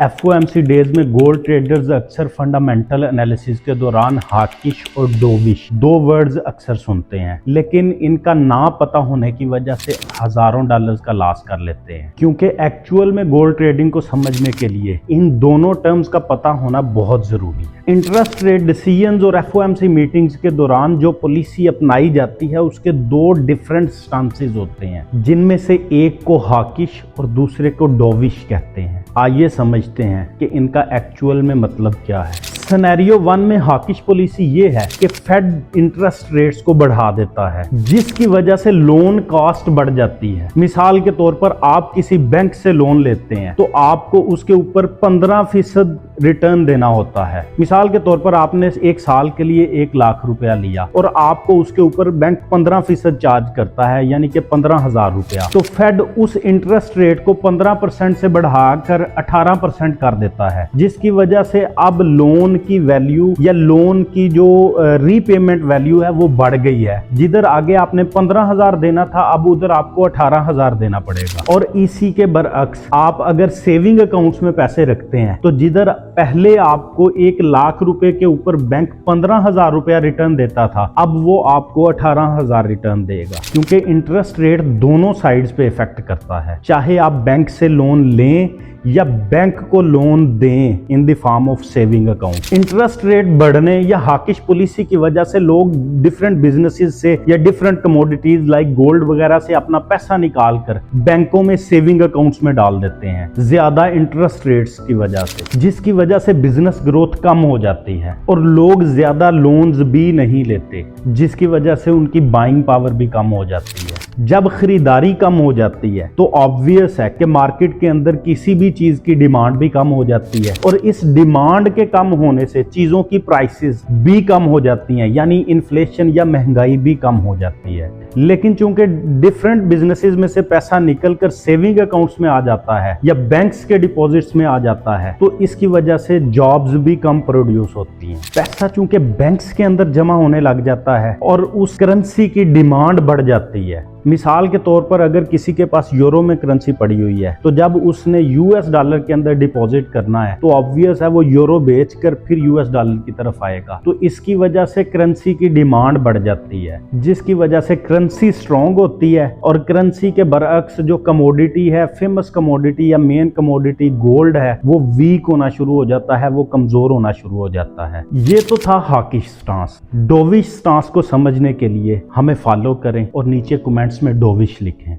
FOMC days में gold traders अक्सर fundamental analysis के दौरान हाकिश और डोविश दो वर्ड्स अक्सर सुनते हैं, लेकिन इनका ना पता होने की वजह से हजारों डॉलर्स का लॉस कर लेते हैं। क्योंकि एक्चुअल में गोल्ड ट्रेडिंग को समझने के लिए इन दोनों टर्म्स का पता होना बहुत जरूरी है। इंटरेस्ट रेट डिसीजंस और एफओएमसी मीटिंग्स के दौरान जो पॉलिसी अपनाई जाती है उसके दो डिफरेंट स्टांसेस होते हैं, जिनमें से एक को हाकिश और दूसरे को डोविश कहते हैं। आइए समझते हैं कि इनका एक्चुअल में मतलब क्या है। सिनेरियो 1 में हाकिश पॉलिसी ये है कि फेड इंटरेस्ट रेट्स को बढ़ा देता है, जिसकी वजह से लोन कॉस्ट बढ़ जाती है। मिसाल के तौर पर आप किसी बैंक से लोन लेते हैं तो आपको उसके ऊपर 15% रिटर्न देना होता है। मिसाल के तौर पर आपने एक साल के लिए 1 लाख रुपया लिया और आपको उसके ऊपर बैंक 15% चार्ज करता है, यानी कि 15,000 रुपया। तो फेड उस इंटरेस्ट रेट को 15% से बढ़ाकर 18% कर देता है, जिसकी वजह से अब लोन की वैल्यू या लोन की जो रीपेमेंट वैल्यू है वो बढ़ गई है। जिधर आगे आपने 15,000 देना था, अब उधर आपको 18,000 देना पड़ेगा। और इसी के बरअक्स आप अगर सेविंग अकाउंट्स में पैसे रखते हैं तो जिधर पहले आपको 1 लाख रुपए के ऊपर बैंक 15,000 रुपया रिटर्न देता था, अब वो आपको 18,000 रिटर्न देगा। क्योंकि इंटरेस्ट रेट दोनों साइड्स पे इफेक्ट करता है, चाहे आप बैंक से लोन लें या बैंक को लोन दें in the form of saving account. Interest rate बढ़ने या हाकिश पॉलिसी की वजह से लोग डिफरेंट बिजनेसेस से या डिफरेंट कमोडिटीज लाइक गोल्ड वगैरह से अपना पैसा निकाल कर बैंकों में सेविंग अकाउंट्स में डाल देते हैं ज्यादा इंटरेस्ट रेट्स की वजह से, जिसकी वजह से बिजनेस ग्रोथ कम हो जाती है और लोग ज्यादा लोन्स भी नहीं लेते, जिसकी वजह से उनकी बाइंग पावर भी कम हो जाती है। जब खरीदारी कम हो जाती है तो ऑब्वियस है कि मार्केट के अंदर किसी भी चीज की डिमांड भी कम हो जाती है और इस डिमांड के कम होने से चीजों की प्राइसेस भी कम हो जाती हैं, यानी इन्फ्लेशन या महंगाई भी कम हो जाती है। लेकिन चूंकि डिफरेंट बिजनेसेस में से पैसा निकलकर सेविंग अकाउंट्स में आ जाता है या बैंक्स के डिपॉजिट्स में आ जाता है, तो इसकी वजह से जॉब्स भी कम प्रोड्यूस होती हैं। पैसा चूंकि बैंक्स के अंदर जमा होने लग जाता है और उस करेंसी की डिमांड बढ़ जाती है। मिसाल के तौर पर अगर किसी के पास यूरो में करेंसी पड़ी हुई है तो जब उसने यूएस डॉलर के अंदर डिपॉजिट करना है तो ऑब्वियस है वो यूरो बेचकर फिर यूएस डॉलर की तरफ आएगा। तो इसकी वजह से करेंसी की डिमांड बढ़ जाती है, जिसकी वजह से करेंसी स्ट्रॉन्ग होती है और करेंसी के बरअक्स जो कमोडिटी है, फेमस कमोडिटी या मेन कमोडिटी गोल्ड है, वो वीक होना शुरू हो जाता है, वो कमजोर होना शुरू हो जाता है। ये तो था हाकिश स्टांस। डोविश स्टांस को समझने के लिए हमें फॉलो करें और नीचे कमेंट्स में डोविश लिखें।